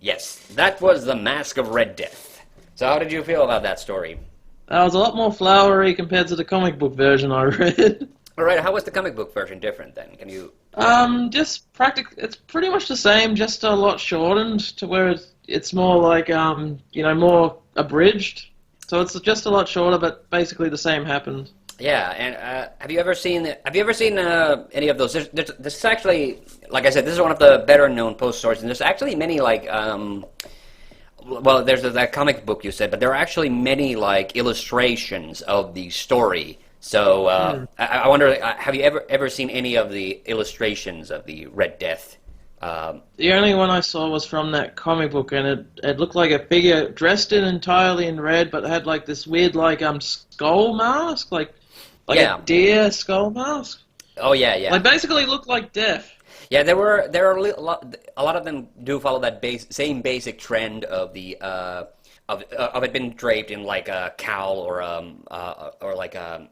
Yes, that was the Masque of Red Death. So how did you feel about that story? It was a lot more flowery compared to the comic book version I read. All right, how was the comic book version different then? Can you... Just it's pretty much the same, just a lot shortened to where it's more like, more abridged. So it's just a lot shorter, but basically the same happened. Yeah, and have you ever seen any of those? This is actually, like I said, this is one of the better known post stories, and there's actually many like well, there's that comic book you said, but there are actually many like illustrations of the story. So I wonder, have you ever seen any of the illustrations of the Red Death? The only one I saw was from that comic book, and it looked like a figure dressed in entirely in red, but had like this weird like skull mask, like Yeah. a deer skull mask. Oh yeah, yeah. Like basically looked like death. Yeah, there are a lot of them do follow that same basic trend of the of it being draped in like a cowl or like a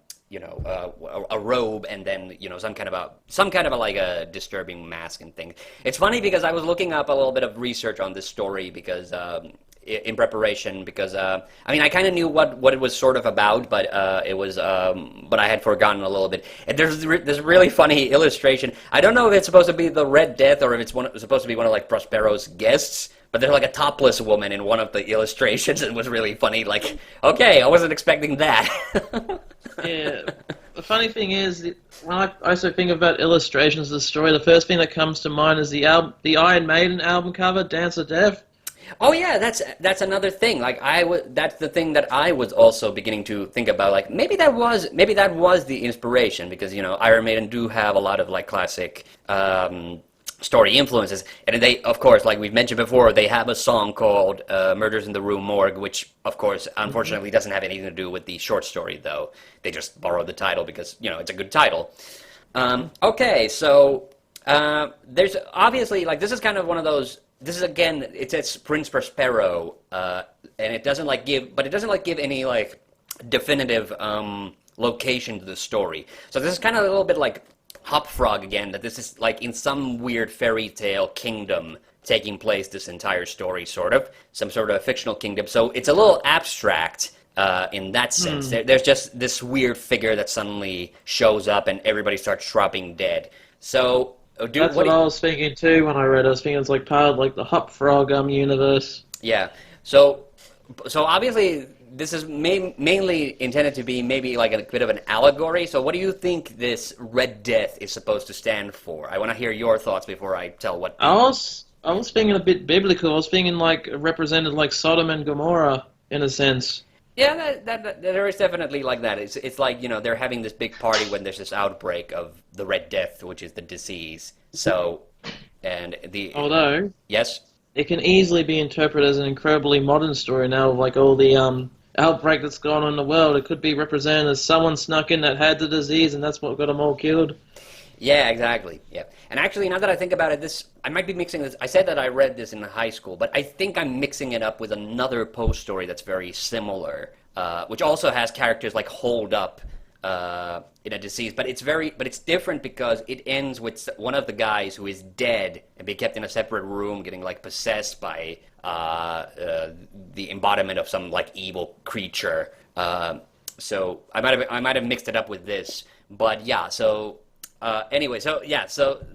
robe, and then some kind of a like a disturbing mask and thing. It's funny because I was looking up a little bit of research on this story because in preparation, because I mean I kind of knew what it was sort of about, but but I had forgotten a little bit. And there's this really funny illustration. I don't know if it's supposed to be the Red Death or if it's supposed to be one of like Prospero's guests. But there's like a topless woman in one of the illustrations. It was really funny. Like, okay, I wasn't expecting that. Yeah. The funny thing is, when I also think about illustrations of the story, the first thing that comes to mind is the Iron Maiden album cover, Dance of Death. Oh yeah, that's another thing. Like that's the thing that I was also beginning to think about. Like maybe that was the inspiration, because Iron Maiden do have a lot of like classic story influences, and they, of course, like we've mentioned before, they have a song called "Murders in the Rue Morgue," which, of course, unfortunately, doesn't have anything to do with the short story. Though they just borrowed the title because it's a good title. Okay, so there's obviously like this is kind of one of those. This is again, it says Prince Prospero, and it doesn't give any like definitive location to the story. So this is kind of a little bit like Hop Frog again, that this is like in some weird fairy tale kingdom taking place, this entire story, sort of. Some sort of fictional kingdom. So it's a little abstract in that sense. There's just this weird figure that suddenly shows up and everybody starts dropping dead. So, That's what I was thinking too when I read it. I was thinking it's like part of like the Hop Frog universe. Yeah. So obviously this is mainly intended to be maybe like a bit of an allegory. So what do you think this Red Death is supposed to stand for? I want to hear your thoughts before I tell what... I was thinking a bit biblical. I was thinking like represented like Sodom and Gomorrah in a sense. Yeah, that there is definitely like that. It's like, they're having this big party when there's this outbreak of the Red Death, which is the disease. So, and the... Although... Yes? It can easily be interpreted as an incredibly modern story now, of like all the outbreak that's gone on in the world. It could be represented as someone snuck in that had the disease, and that's what got them all killed. Yeah, exactly. Yeah, and actually, now that I think about it, I might be mixing this. I said that I read this in high school, but I think I'm mixing it up with another post story that's very similar, which also has characters like holed up in a disease, but it's different because it ends with one of the guys who is dead and be kept in a separate room, getting like possessed by the embodiment of some like evil creature. So I might have mixed it up with this, but yeah. So anyway, so yeah. So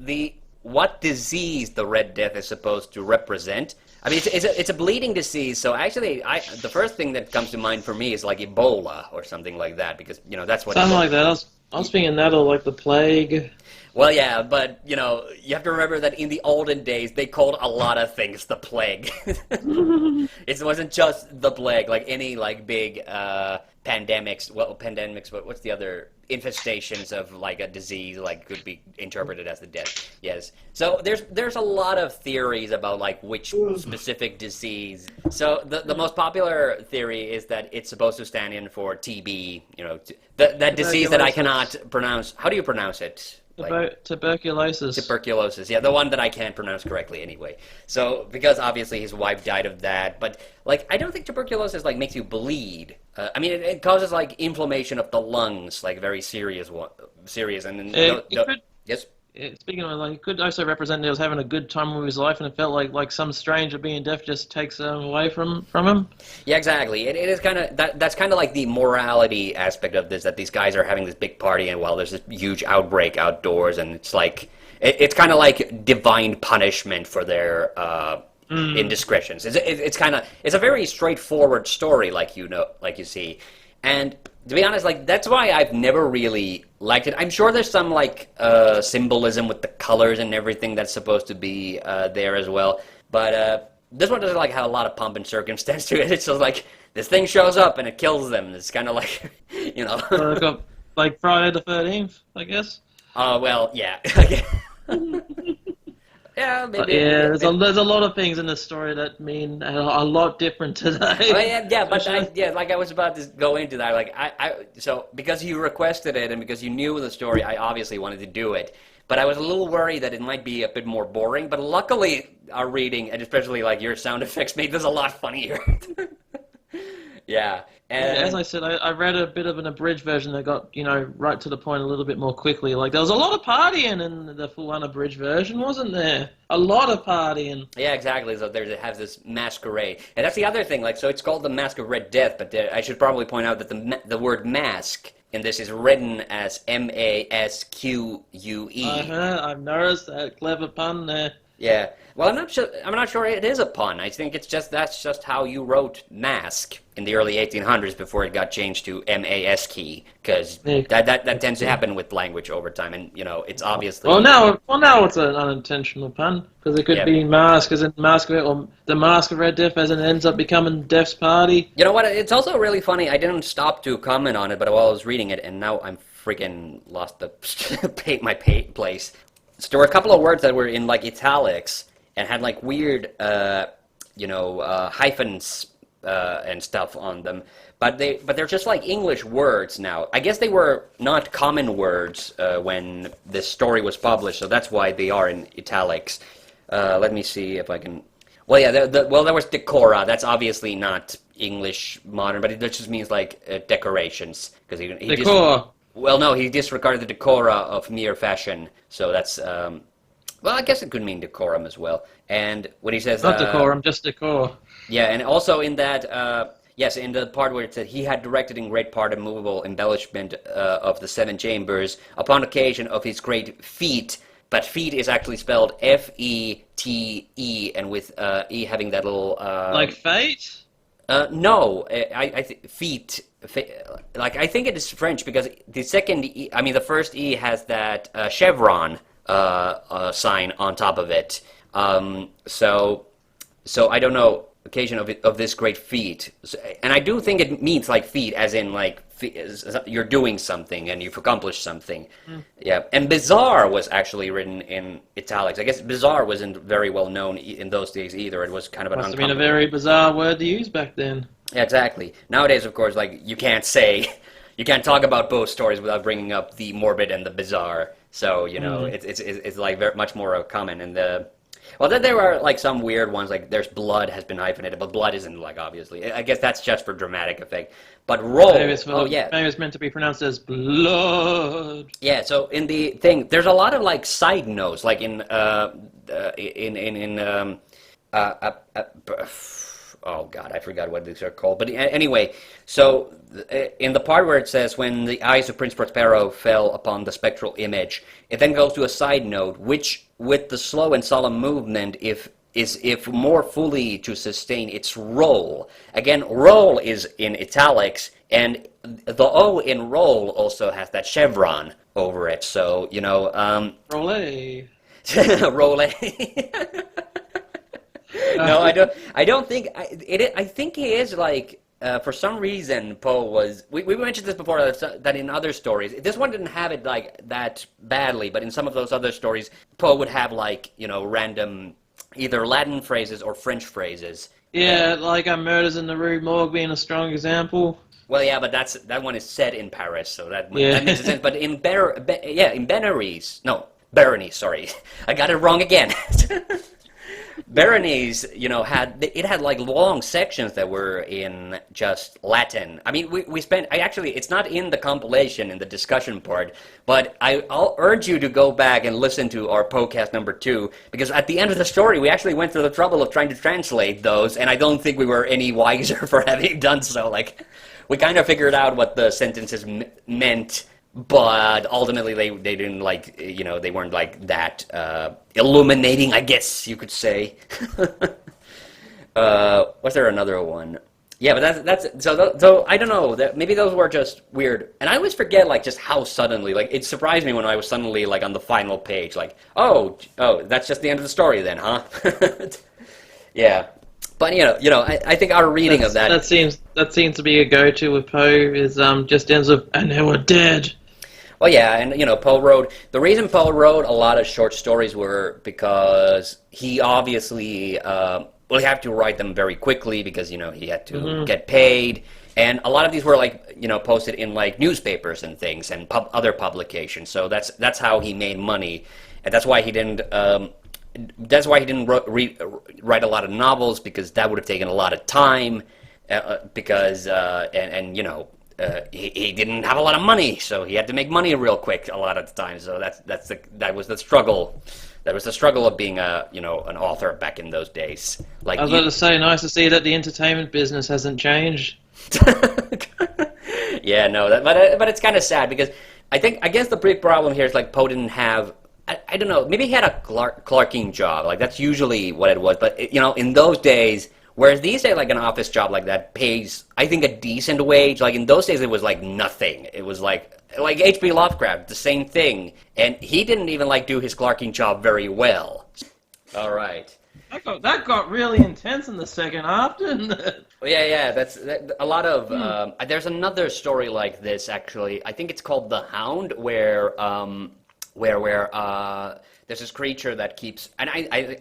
what disease the Red Death is supposed to represent? I mean, it's a bleeding disease. So actually, the first thing that comes to mind for me is like Ebola or something like that, because that's what something like that. I was thinking that, or like the plague. Well, yeah, but, you have to remember that in the olden days, they called a lot of things the plague. It wasn't just the plague, like any, like, big pandemics, but what's the other infestations of, like, a disease, like, could be interpreted as the death. Yes. So there's a lot of theories about, like, which specific disease. So the most popular theory is that it's supposed to stand in for TB, that disease that I cannot pronounce. How do you pronounce it? Tuberculosis. Tuberculosis, yeah, the one that I can't pronounce correctly anyway. So, because obviously his wife died of that, but, like, I don't think tuberculosis, like, makes you bleed. I mean, it causes, like, inflammation of the lungs, like, very serious, and... It could, yes? speaking of like, it could also represent he was having a good time with his life, and it felt like some stranger being deaf just takes away from him. Yeah, exactly. It is kind of that's kind of like the morality aspect of this, that these guys are having this big party and well, there's this huge outbreak outdoors, and it's like it's kind of like divine punishment for their indiscretions. It's kind of it's a very straightforward story, like like you see, and to be honest, like that's why I've never really liked it. I'm sure there's some like symbolism with the colors and everything that's supposed to be there as well, but this one doesn't like have a lot of pomp and circumstance to it. It's just like this thing shows up and it kills them. It's kind of like, you know. Got, like Friday the 13th, I guess. Oh well, yeah. Yeah, maybe. Yeah, there's a lot of things in this story that mean a lot different today. Oh, yeah, but like I was about to go into that. Like so because you requested it and because you knew the story, I obviously wanted to do it. But I was a little worried that it might be a bit more boring. But luckily, our reading and especially like your sound effects made this a lot funnier. Yeah. And as I said, I read a bit of an abridged version that got, right to the point a little bit more quickly. Like, there was a lot of partying in the full unabridged version, wasn't there? A lot of partying. Yeah, exactly. So it has this masquerade. And that's the other thing. Like, so it's called the Masque of Red Death, but I should probably point out that the word mask in this is written as Masque. I've noticed that clever pun there. Yeah. Well, I'm not sure it is a pun. I think that's just how you wrote mask in the early 1800s before it got changed to mask, because that tends to happen with language over time, and it's obviously. Well, now it's an unintentional pun because it could be mask as in mask of it, or the Masque of Red Death as in it ends up becoming Death's party. You know what? It's also really funny. I didn't stop to comment on it, but while I was reading it, and now I'm freaking lost my place. So there were a couple of words that were in like italics and had like weird, hyphens and stuff on them, but they're just like English words now. I guess they were not common words when this story was published, so that's why they are in italics. Let me see if I can. Well, yeah, there was decora. That's obviously not English modern, but it just means like decorations because he decor. Well, no, he disregarded the decora of mere fashion, so that's, well, I guess it could mean decorum as well. And when he says... Not decorum, just decor. Yeah, and also in that, yes, in the part where it said he had directed in great part a movable embellishment of the seven chambers upon occasion of his great feat, but feet is actually spelled F-E-T-E, and with E having that little... like fate? No, I think feet... Like, I think it is French because the second E, I mean, the first E has that chevron sign on top of it. So I don't know, occasion of this great feat. And I do think it means like feat, as in like you're doing something and you've accomplished something. Yeah, and bizarre was actually written in italics. I guess bizarre wasn't very well known in those days either. It was kind of an Must have been a very bizarre word to use back then. Yeah, exactly. Nowadays, of course, like you can't talk about both stories without bringing up the morbid and the bizarre. So it's like very much more common. And then there are like some weird ones, like there's blood has been hyphenated, but blood isn't like obviously. I guess that's just for dramatic effect. But roll, maybe it's meant to be pronounced as blood. Yeah. So in the thing, there's a lot of like side notes, like in oh God, I forgot what these are called. But anyway, so in the part where it says, when the eyes of Prince Prospero fell upon the spectral image, it then goes to a side note, which with the slow and solemn movement, if more fully to sustain its roll. Again, roll is in italics, and the O in roll also has that chevron over it. So, Rolle. Rolle. No, I don't think I think he is like for some reason Poe was. We mentioned this before that in other stories. This one didn't have it like that badly, but in some of those other stories, Poe would have like random either Latin phrases or French phrases. Yeah, like Murders in the Rue Morgue being a strong example. Well, yeah, but that one is set in Paris, so that makes sense. But in Berenice, sorry, I got it wrong again. Berenice, had like long sections that were in just Latin. I mean, we spent. It's not in the compilation in the discussion part, but I'll urge you to go back and listen to our Poecast number 2 because at the end of the story, we actually went through the trouble of trying to translate those, and I don't think we were any wiser for having done so. Like, we kind of figured out what the sentences meant. But ultimately, they didn't they weren't like that illuminating, I guess you could say. Was there another one? Yeah, but that's so I don't know. Maybe those were just weird, and I always forget like just how suddenly it surprised me when I was suddenly like on the final page, like oh that's just the end of the story then, huh? Yeah. But I think our reading of that seems to be a go-to with Poe is just ends with and they were dead. Well, yeah, and the reason Poe wrote a lot of short stories were because he obviously, he had to write them very quickly because, he had to get paid. And a lot of these were posted in newspapers and things and other publications. So that's how he made money. And that's why he didn't, write a lot of novels because that would have taken a lot of time he didn't have a lot of money, so he had to make money real quick a lot of the time. So that was the struggle. That was the struggle of being an author back in those days. I was about to say, nice to see that the entertainment business hasn't changed. Yeah, no, but it's kind of sad because I guess the big problem here is Poe didn't have. I don't know. Maybe he had a clerking job. That's usually what it was. But in those days. Whereas these days, an office job like that pays, I think, a decent wage. In those days, it was nothing. It was like H.P. Lovecraft, the same thing. And he didn't even do his clerking job very well. All right. That got really intense in the second half, didn't it? Yeah. That's a lot of. There's another story like this actually. I think it's called TheHande, where there's this creature that keeps, and I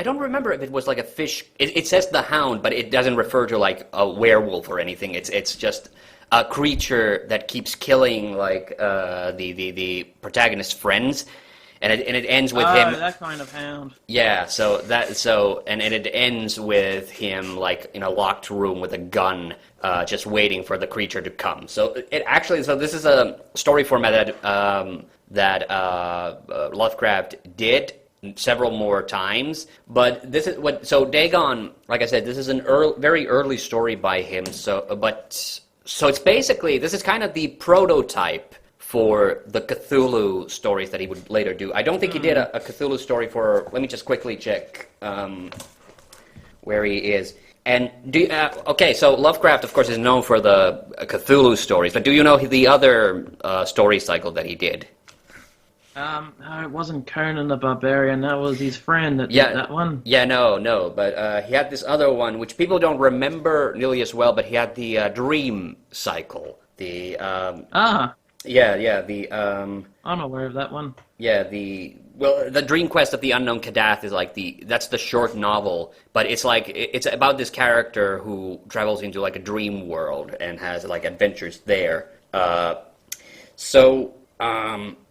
don't remember if it was a fish. It says TheHande, but it doesn't refer to a werewolf or anything. It's just a creature that keeps killing the protagonist's friends, and it ends with him. That kind of hound. Yeah, and it ends with him in a locked room with a gun, just waiting for the creature to come. So this is a story format that Lovecraft did several more times, but this is so Dagon, like I said, this is an very early story by him, so it's basically, this is kind of the prototype for the Cthulhu stories that he would later do. I don't think he did a Cthulhu story let me just quickly check where he is. And so Lovecraft, of course, is known for the Cthulhu stories, but do you know the other story cycle that he did? No, it wasn't Conan the Barbarian. That was his friend that did that one. Yeah, no. But he had this other one, which people don't remember nearly as well. But he had the dream cycle. The Yeah. I'm aware of that one. Yeah. The Dream Quest of the Unknown Kadath is that's the short novel, but it's about this character who travels into a dream world and has adventures there.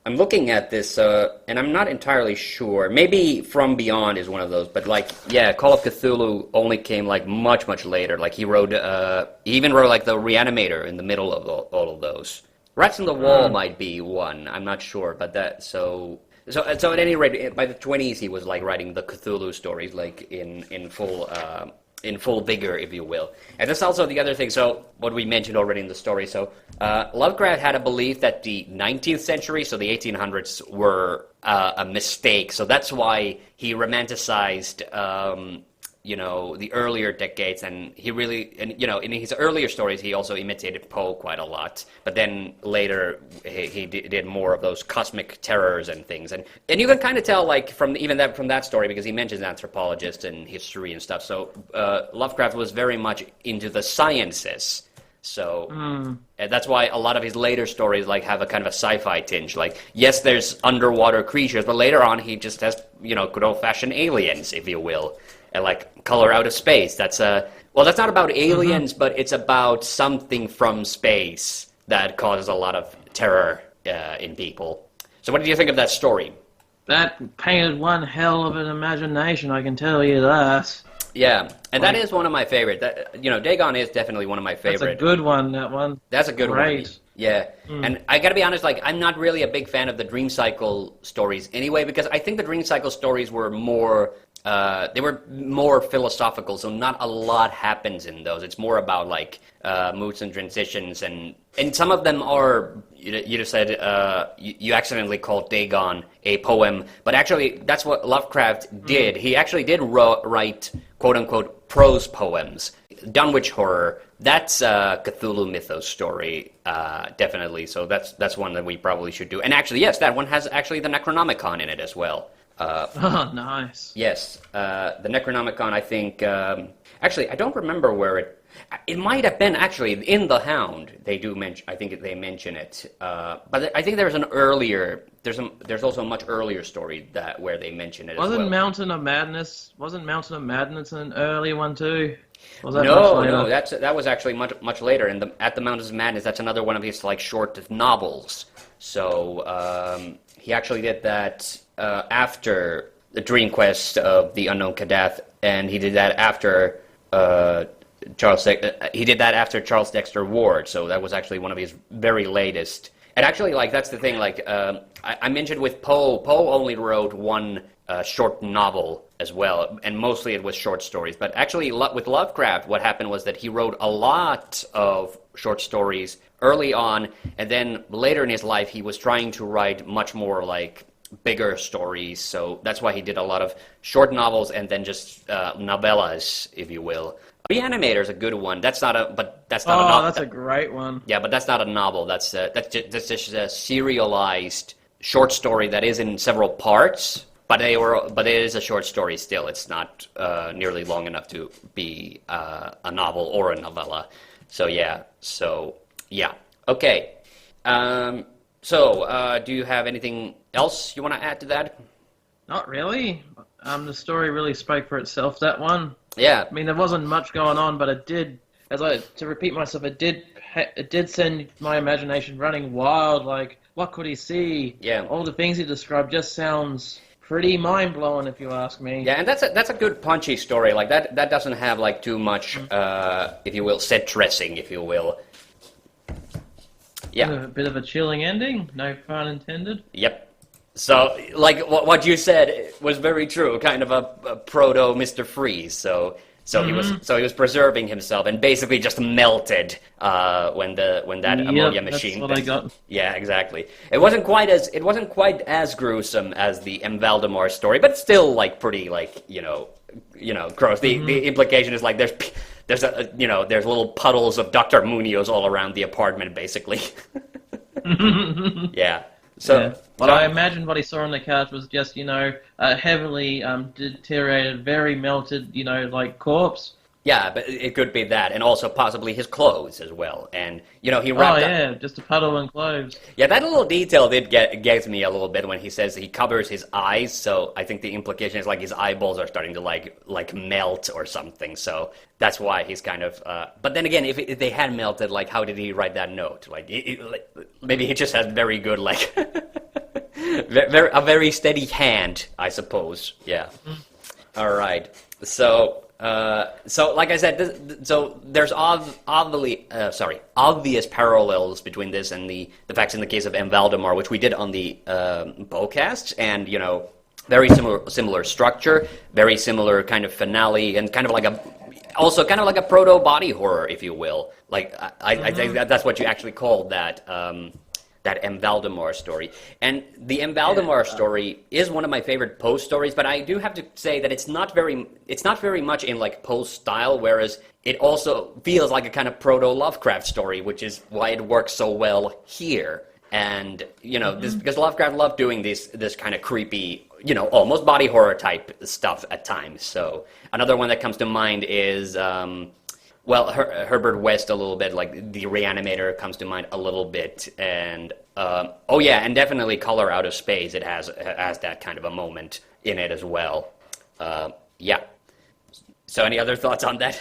I'm looking at this, and I'm not entirely sure. Maybe From Beyond is one of those, but Call of Cthulhu only came much, much later. He even wrote the Reanimator in the middle of all of those. Rats in the Wall might be one. I'm not sure, but so at any rate, by the 20s he was writing the Cthulhu stories in full vigor, if you will. And that's also the other thing, so what we mentioned already in the story. So Lovecraft had a belief that the 19th century, so the 1800s, were a mistake. So that's why he romanticized, the earlier decades. And he really, in his earlier stories, he also imitated Poe quite a lot. But then later, he did more of those cosmic terrors and things. And you can kind of tell, from that story, because he mentions anthropologists and history and stuff. So Lovecraft was very much into the sciences. So that's why a lot of his later stories have a kind of a sci-fi tinge. Yes, there's underwater creatures, but later on he just has, good old-fashioned aliens, if you will. And color out of space. That's not about aliens, but it's about something from space that causes a lot of terror in people. So what did you think of that story? That painted one hell of an imagination, I can tell you that. Yeah, and that is one of my favorite. Dagon is definitely one of my That's a favorite. good one, that one. That's a good one. Great. Yeah, Mm. and I gotta be honest, like I'm not really a big fan of the Dream Cycle stories anyway, because I think the Dream Cycle stories were more, they were more philosophical, so not a lot happens in those. It's more about like moods and transitions, and some of them are. You just said you accidentally called Dagon a poem, but actually that's what Lovecraft did. He actually did write quote unquote prose poems. Dunwich Horror, that's a Cthulhu mythos story, definitely. So that's one that we probably should do. And actually, yes, that one has actually the Necronomicon in it as well. Oh, nice. Yes, the Necronomicon, I think. Actually, I don't remember where it might have been actually in TheHande. They do mention. I think they mention it. But I think there's an earlier. There's also a much earlier story where they mention it as well. Wasn't Mountain of Madness an early one too? Was that No, that was actually much later. And at the Mountains of Madness, that's another one of his like short novels. So he actually did that after the Dream Quest of the Unknown Kadath, and he did that after Charles Dexter Ward. So that was actually one of his very latest. And actually, like that's the thing. Like I mentioned with Poe, Poe only wrote one short novel as well, and mostly it was short stories. But actually, with Lovecraft, what happened was that he wrote a lot of short stories early on, and then later in his life, he was trying to write much more like bigger stories. So that's why he did a lot of short novels and then just novellas, if you will. Reanimator is a good one. That's not a novel. Oh, that's a great one. Yeah, but that's not a novel. That's just a serialized short story that is in several parts. But it is a short story still. It's not nearly long enough to be a novel or a novella. So yeah. Okay. Do you have anything else you want to add to that? Not really. The story really spoke for itself, that one. Yeah. I mean, there wasn't much going on, but it did, to repeat myself, it did send my imagination running wild. Like, what could he see? Yeah. All the things he described just sounds pretty mind-blowing, if you ask me. Yeah, and that's a good punchy story. Like, that doesn't have, like, too much, if you will, set dressing, if you will. Yeah. A bit of a chilling ending, no pun intended. Yep. So, like, what you said was very true, kind of a proto Mr. Freeze. So he was preserving himself and basically just melted when that ammonia machine. That's what I got. Yeah, exactly. It wasn't quite as gruesome as the M. Valdemar story, but still like pretty like gross. The implication is like there's little puddles of Dr. Munoz all around the apartment, basically. Yeah. I imagine what he saw on the couch was just, a heavily deteriorated, very melted, like corpse. Yeah, but it could be that, and also possibly his clothes as well. And he wrapped up. Just a puddle in clothes. Yeah, that little detail gets me a little bit when he says he covers his eyes. So I think the implication is like his eyeballs are starting to like melt or something. So that's why he's kind of. But then again, if they had melted, like how did he write that note? Like maybe he just has very good like a very steady hand, I suppose. Yeah. All right. So like I said, so there's obvious parallels between this and the facts in the case of M. Valdemar, which we did on the Poecast, and very similar structure, very similar kind of finale, and kind of like a proto body horror, if you will. Like I think that's what you actually called that. That M. Valdemar story. And the M. Valdemar story is one of my favorite Poe stories, but I do have to say that it's not very much in like Poe's style, whereas it also feels like a kind of proto-Lovecraft story, which is why it works so well here. And, this because Lovecraft loved doing this kind of creepy, almost body horror type stuff at times. So another one that comes to mind is Herbert West a little bit, like the Reanimator comes to mind a little bit, and and definitely Color Out of Space. It has that kind of a moment in it as well. Yeah. So any other thoughts on that?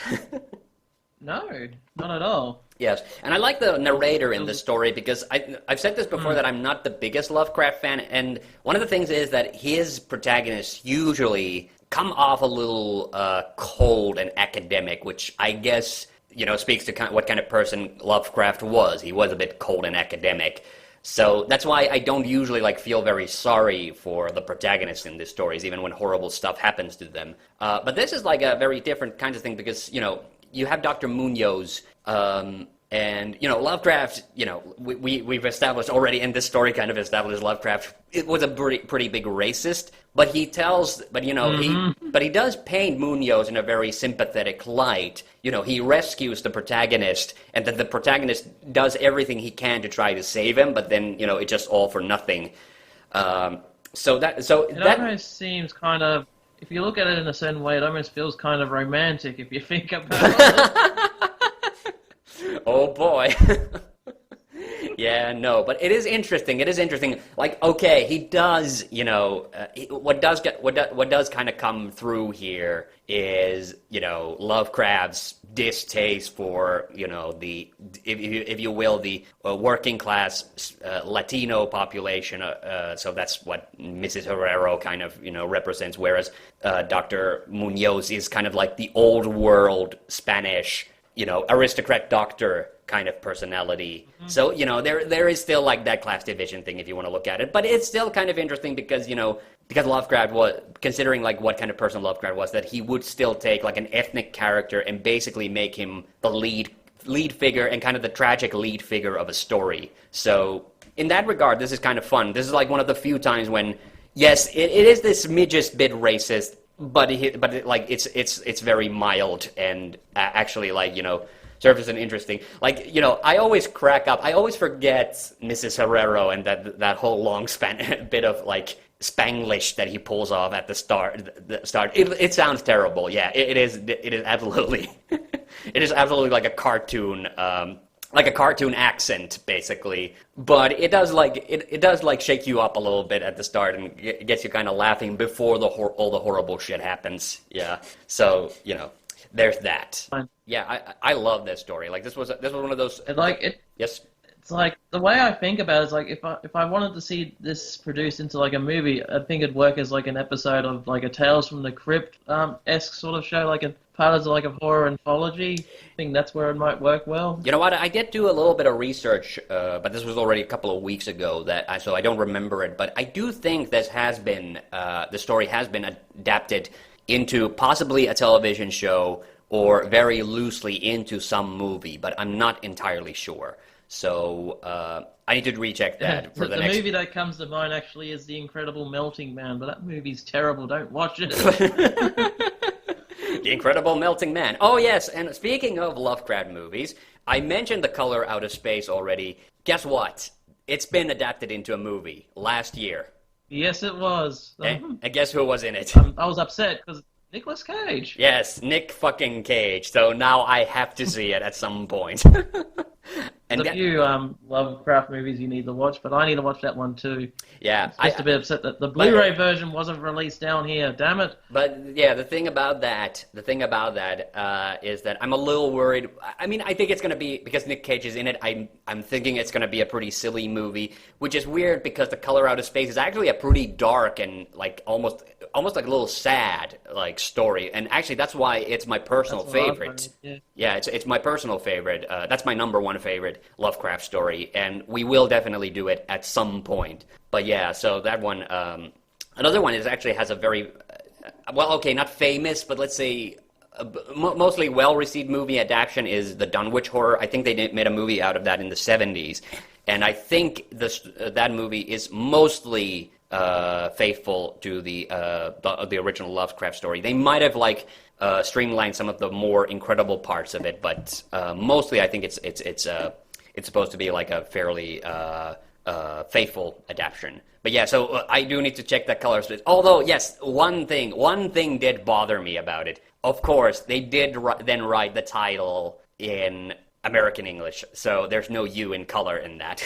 No, not at all. Yes, and I like the narrator in It the was, story because I've said this before that I'm not the biggest Lovecraft fan, and one of the things is that his protagonists usually come off a little cold and academic, which I guess speaks to what kind of person Lovecraft was. He was a bit cold and academic. So that's why I don't usually feel very sorry for the protagonists in these stories, even when horrible stuff happens to them. But this is like a very different kind of thing because you have Dr. Munoz, and Lovecraft. We've established already in this story, kind of established Lovecraft. It was a pretty big racist, but he does paint Munoz in a very sympathetic light. He rescues the protagonist, and then the protagonist does everything he can to try to save him, but then it's just all for nothing. it almost seems kind of, if you look at it in a certain way, it almost feels kind of romantic if you think about it. Oh boy. Yeah, no, but it is interesting. It is interesting. Okay, he does, what does kind of come through here is, Lovecraft's distaste for, the, if you will, the working class Latino population. So that's what Mrs. Herrero kind of, represents. Whereas Dr. Munoz is kind of like the old world Spanish, aristocrat doctor kind of personality. Mm-hmm. So, there is still that class division thing if you want to look at it. But it's still kind of interesting because, because Lovecraft was, considering what kind of person Lovecraft was, that he would still take an ethnic character and basically make him the lead figure and kind of the tragic lead figure of a story. So, in that regard, this is kind of fun. This is one of the few times when, yes, it is this smidgest bit racist, but it's very mild and actually serves as an interesting I always crack up. I always forget Mrs. Herrero and that whole long bit of Spanglish that he pulls off at the start. It sounds terrible. Yeah, it is. It is absolutely. It is absolutely like a cartoon. Like a cartoon accent, basically, but it does it does shake you up a little bit at the start and gets you kind of laughing before all the horrible shit happens. Yeah, so there's that. Yeah, I love this story. This was one of those. Yes. It's the way I think about it is if I wanted to see this produced into a movie, I think it'd work as an episode of a Tales from the Crypt esque sort of show, a part of a horror anthology. I think that's where it might work well. You know what? I did do a little bit of research, but this was already a couple of weeks ago so I don't remember it. But I do think this has been the story has been adapted into possibly a television show or very loosely into some movie, but I'm not entirely sure. So I need to recheck that for the next... The movie that comes to mind actually is The Incredible Melting Man, but that movie's terrible. Don't watch it. The Incredible Melting Man. Oh, yes, and speaking of Lovecraft movies, I mentioned The Color Out of Space already. Guess what? It's been adapted into a movie last year. Yes, it was. And guess who was in it? I was upset because Nicolas Cage. Yes, Nick fucking Cage. So now I have to see it at some point. There's a few Lovecraft movies you need to watch, but I need to watch that one too. Yeah, I'm just a bit upset that the Blu-ray version wasn't released down here. Damn it! But yeah, the thing about that is that I'm a little worried. I mean, I think it's going to be, because Nick Cage is in it. I'm thinking it's going to be a pretty silly movie, which is weird because The Color Out of Space is actually a pretty dark and almost a little sad story. And actually, that's why it's my personal favorite. Yeah, it's my personal favorite. That's my number one favorite Lovecraft story, and we will definitely do it at some point. But yeah, so that one, another one actually has a very, not famous, but let's say mostly well-received movie adaptation is the Dunwich Horror. I think they made a movie out of that in the 70s, and I think that movie is mostly faithful to the original Lovecraft story. They might have streamlined some of the more incredible parts of it, but mostly I think it's supposed to be a fairly faithful adaptation. But yeah, so I do need to check that color split. Although, yes, one thing did bother me about it. Of course, they did then write the title in American English, so there's no U in color in that.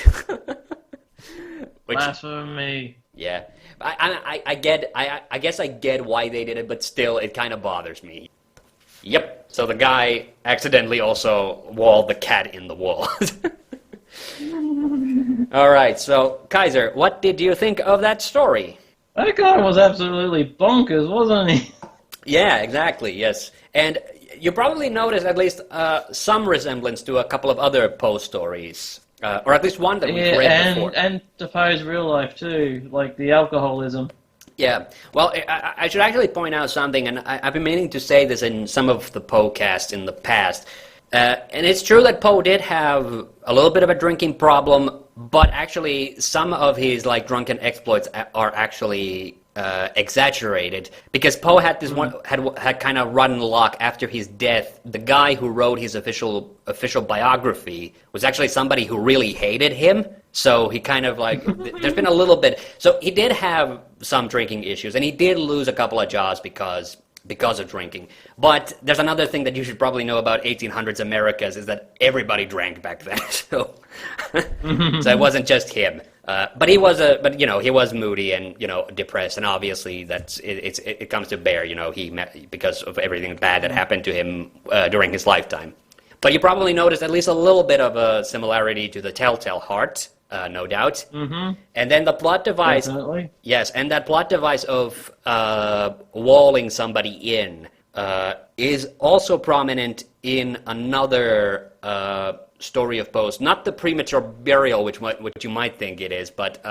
Blasphemy. Yeah, I guess I get why they did it, but still, it kind of bothers me. Yep. So the guy accidentally also walled the cat in the wall. All right. So Kaiser, what did you think of that story? That guy was absolutely bonkers, wasn't he? Yeah, exactly. Yes, and you probably noticed at least some resemblance to a couple of other Poe stories, or at least one that we've read before. And Defoe's real life too, like the alcoholism. Yeah, well, I should actually point out something, and I've been meaning to say this in some of the Poecasts in the past. And it's true that Poe did have a little bit of a drinking problem, but actually some of his like drunken exploits are actually exaggerated, because Poe had this one had kind of run luck after his death. The guy who wrote his official biography was actually somebody who really hated him. So he kind of like there's been a little bit. So he did have some drinking issues, and he did lose a couple of jobs because of drinking. But there's another thing that you should probably know about 1800s Americas is that everybody drank back then. So so it wasn't just him. But he was moody and depressed, and obviously it comes to bear. Because of everything bad that happened to him during his lifetime. But you probably noticed at least a little bit of a similarity to the Telltale Heart, no doubt. Mm-hmm. And then the plot device, definitely. Yes, and that plot device of walling somebody in is also prominent in another story of Poe's, not the premature burial, which you might think it is, but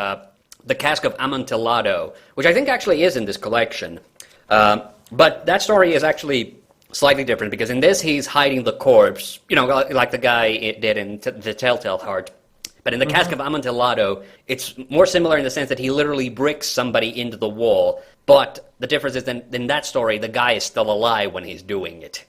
the Cask of Amontillado, which I think actually is in this collection. But that story is actually slightly different, because in this he's hiding the corpse, like the guy did in the Telltale Heart. But in the Cask of Amontillado, it's more similar in the sense that he literally bricks somebody into the wall. But the difference is in that story, the guy is still alive when he's doing it.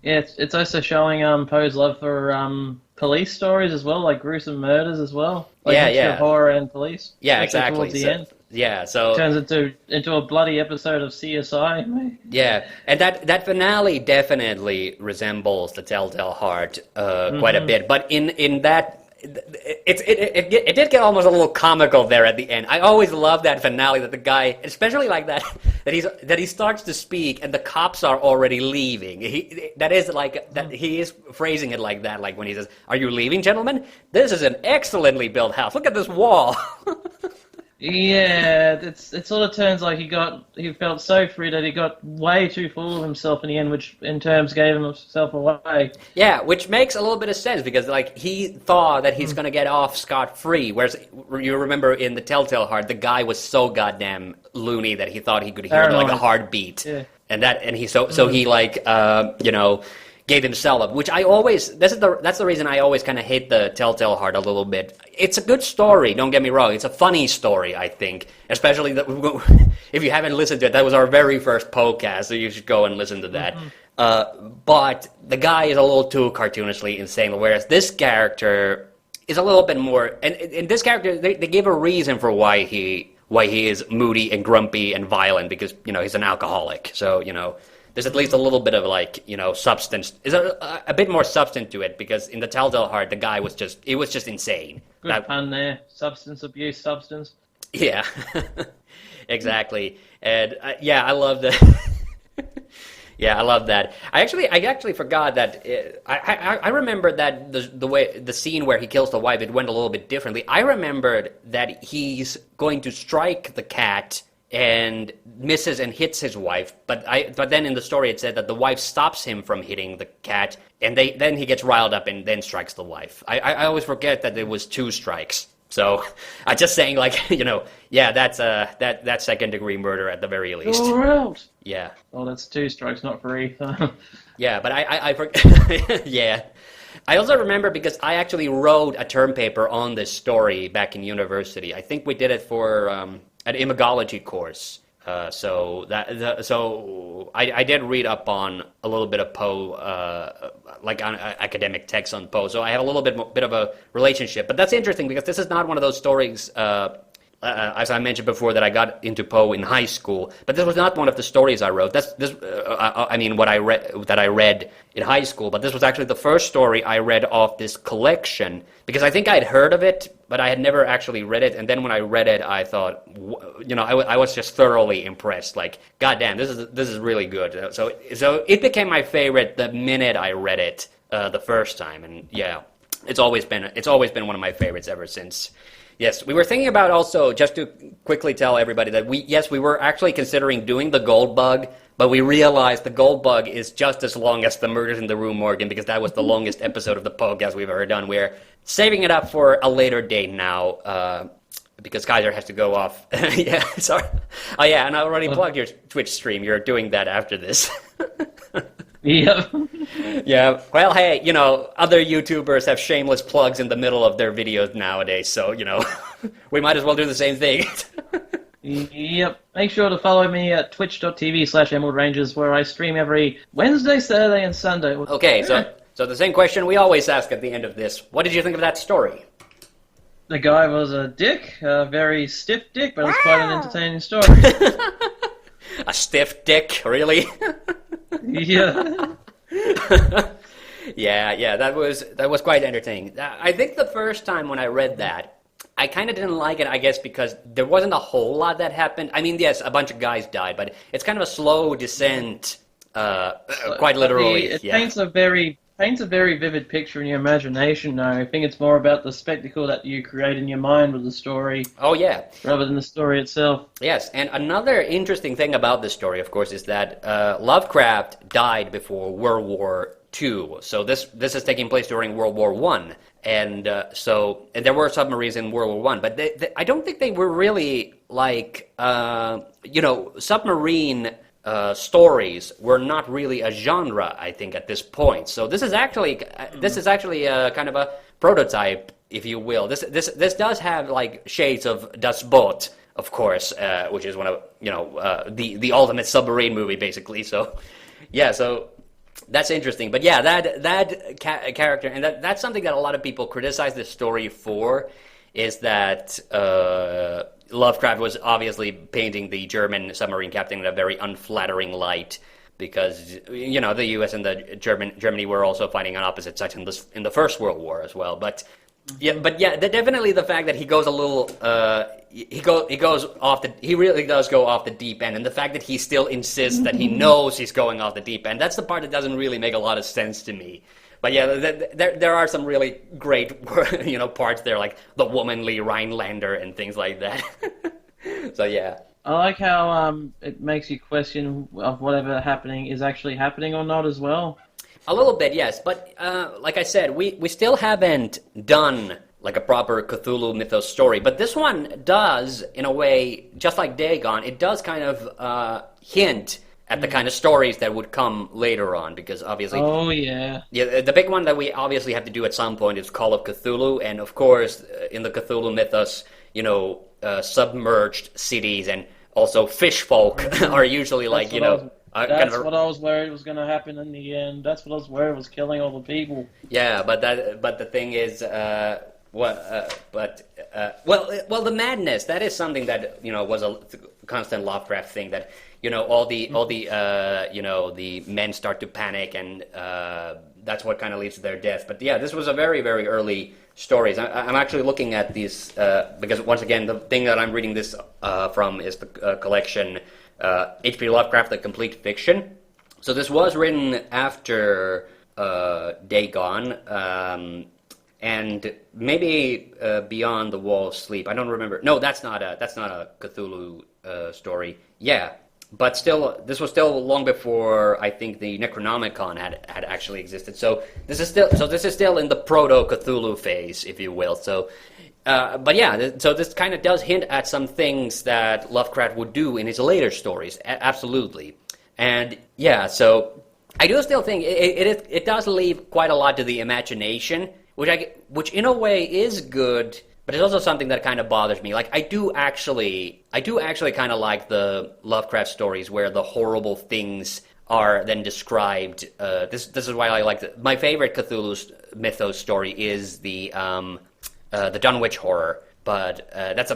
Yeah, it's also showing Poe's love for police stories as well, like gruesome murders as well. Like yeah. Horror and police. Yeah, exactly. Towards the end. Yeah, so turns into a bloody episode of CSI. Yeah, and that finale definitely resembles the Telltale Heart quite a bit. But in that, it did get almost a little comical there at the end. I always love that finale, that the guy, especially like that he starts to speak and the cops are already leaving. He is phrasing it like that, like when he says, "Are you leaving, gentlemen? This is an excellently built house. Look at this wall." Yeah, it sort of turns like he felt so free that he got way too full of himself in the end, which in terms gave himself away. Yeah, which makes a little bit of sense, because like he thought that he's gonna get off scot-free, whereas you remember in the Telltale Heart, the guy was so goddamn loony that he thought he could hear like a heartbeat, yeah. and he like gave himself up, which that's the reason I always kind of hate the Telltale Heart a little bit. It's a good story, don't get me wrong. It's a funny story, I think, especially if you haven't listened to it. That was our very first podcast, so you should go and listen to that. But the guy is a little too cartoonishly insane, whereas this character is a little bit more. And in this character, they give a reason for why he is moody and grumpy and violent, because he's an alcoholic. So there's at least a little bit of substance. Is a bit more substance to it, because in the Telltale Heart, the guy was just insane. Good pun there. Substance abuse, substance. Yeah, exactly. And I love that. Yeah, I love that. I actually forgot that. I remembered that the scene where he kills the wife, it went a little bit differently. I remembered that he's going to strike the cat and misses and hits his wife, but then in the story it said that the wife stops him from hitting the cat, and then he gets riled up and then strikes the wife. I always forget that it was 2 strikes. So I'm just saying, that's second-degree murder at the very least. You're out. Yeah. Oh, that's 2 strikes, not 3. Yeah, but I forget. Yeah. I also remember, because I actually wrote a term paper on this story back in university. I think we did it for an imagology course. So I did read up on a little bit of Poe, on academic texts on Poe. So I have a little bit of a relationship. But that's interesting, because this is not one of those stories as I mentioned before, that I got into Poe in high school, but this was not one of the stories I wrote. I mean, what I read in high school, but this was actually the first story I read of this collection, because I think I'd heard of it, but I had never actually read it. And then when I read it, I thought, I was just thoroughly impressed. Like, goddamn, this is really good. So it became my favorite the minute I read it the first time, and yeah, it's always been one of my favorites ever since. Yes, we were thinking about also, just to quickly tell everybody that we were actually considering doing the Gold Bug, but we realized the Gold Bug is just as long as the Murders in the Rue Morgan, because that was the longest episode of the podcast we've ever done. We're saving it up for a later date now, because Kaiser has to go off. Yeah, sorry. Oh yeah, and I already plugged your Twitch stream. You're doing that after this. Yep. Yeah, well, hey, other YouTubers have shameless plugs in the middle of their videos nowadays, so, we might as well do the same thing. Yep. Make sure to follow me at twitch.tv/EmeraldRangers, where I stream every Wednesday, Saturday, and Sunday. Okay, so the same question we always ask at the end of this. What did you think of that story? The guy was a dick, a very stiff dick, but it was quite an entertaining story. A stiff dick, really? Yeah. Yeah, that was quite entertaining. I think the first time when I read that, I kind of didn't like it, I guess, because there wasn't a whole lot that happened. I mean, yes, a bunch of guys died, but it's kind of a slow descent, quite literally. It paints a very vivid picture in your imagination, though. I think it's more about the spectacle that you create in your mind with the story. Oh, yeah. Rather than the story itself. Yes, and another interesting thing about this story, of course, is that Lovecraft died before World War II. So this is taking place during World War I. And and there were submarines in World War I, but I don't think they were really like, submarine stories were not really a genre, I think, at this point. So this is actually a kind of a prototype, if you will. This does have like shades of Das Boot, of course, which is one of the ultimate submarine movie, basically. So yeah, so that's interesting. But yeah, that character, and that's something that a lot of people criticize this story for, is that Lovecraft was obviously painting the German submarine captain in a very unflattering light, because the U.S. and the Germany were also fighting on opposite sides in the First World War as well. But definitely the fact that he goes a little he really does go off the deep end, and the fact that he still insists that he knows he's going off the deep end, that's the part that doesn't really make a lot of sense to me. But yeah, there are some really great parts there, like the womanly Rhinelander and things like that. So yeah. I like how it makes you question of whatever happening is actually happening or not as well. A little bit, yes. But like I said, we still haven't done like a proper Cthulhu mythos story. But this one does, in a way, just like Dagon, it does kind of hint at the kind of stories that would come later on, because obviously... Oh, yeah. Yeah, the big one that we obviously have to do at some point is Call of Cthulhu, and of course, in the Cthulhu mythos, submerged cities and also fish folk are usually like, That's what I was worried was going to happen in the end. That's what I was worried was killing all the people. Yeah, but the thing is, the madness, that is something that was a constant Lovecraft thing, that all the men start to panic, and that's what kind of leads to their death. But yeah, this was a very, very early stories. I'm actually looking at these because once again, the thing that I'm reading this from is the collection H.P. Lovecraft: The Complete Fiction. So this was written after Dagon, and maybe Beyond the Wall of Sleep. I don't remember. No, that's not a Cthulhu story. Yeah. But still, this was still long before I think the Necronomicon had actually existed. So this is still in the proto Cthulhu phase, if you will. So, but yeah, so this kind of does hint at some things that Lovecraft would do in his later stories, absolutely. And yeah, so I do still think it does leave quite a lot to the imagination, which in a way is good. But it's also something that kind of bothers me. Like, I do actually kind of like the Lovecraft stories where the horrible things are then described. This is why I like my favorite Cthulhu mythos story is the Dunwich Horror, But that's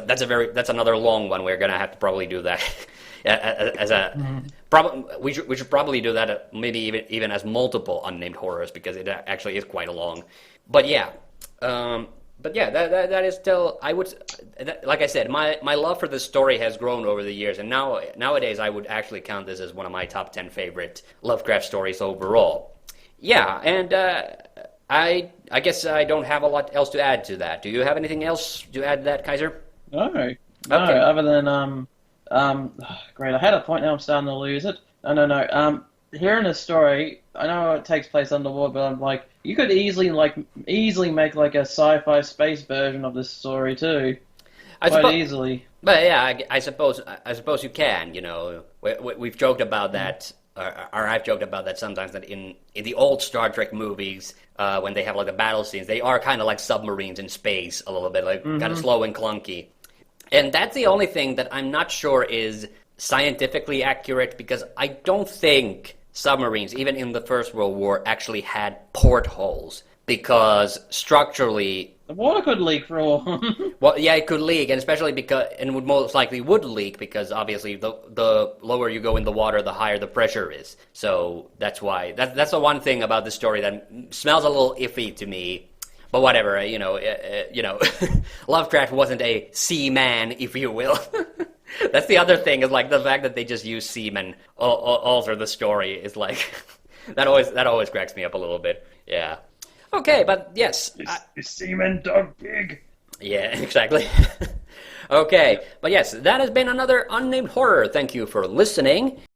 another long one. We're gonna have to probably do that as a problem. We should probably do that maybe even as multiple unnamed horrors because it actually is quite a long. But yeah, that is still like I said, my love for this story has grown over the years, and nowadays I would actually count this as one of my top 10 favorite Lovecraft stories overall. Yeah, and I guess I don't have a lot else to add to that. Do you have anything else to add to that, Kaiser? No, Okay. other than great. I had a point now. I'm starting to lose it. No. Hearing a story, I know it takes place underwater, but I'm like, you could easily make like a sci-fi space version of this story too, quite easily. But yeah, I suppose you can. You know, we've joked about that. Or I've joked about that sometimes, that in the old Star Trek movies, when they have like the battle scenes, they are kind of like submarines in space a little bit, like kind of slow and clunky. And that's the only thing that I'm not sure is scientifically accurate, because I don't think submarines, even in the First World War, actually had portholes, because structurally the water could leak for all. well, yeah, it could leak, and especially and would most likely would leak because obviously the lower you go in the water, the higher the pressure is. So that's why that's the one thing about the story that smells a little iffy to me. But whatever, Lovecraft wasn't a seaman, if you will. That's the other thing, is like the fact that they just use seamen all through the story is like that always cracks me up a little bit. Yeah. Okay, but yes. Is seaman dog pig? Yeah, exactly. Okay, but yes, that has been another Unnamed Horror. Thank you for listening.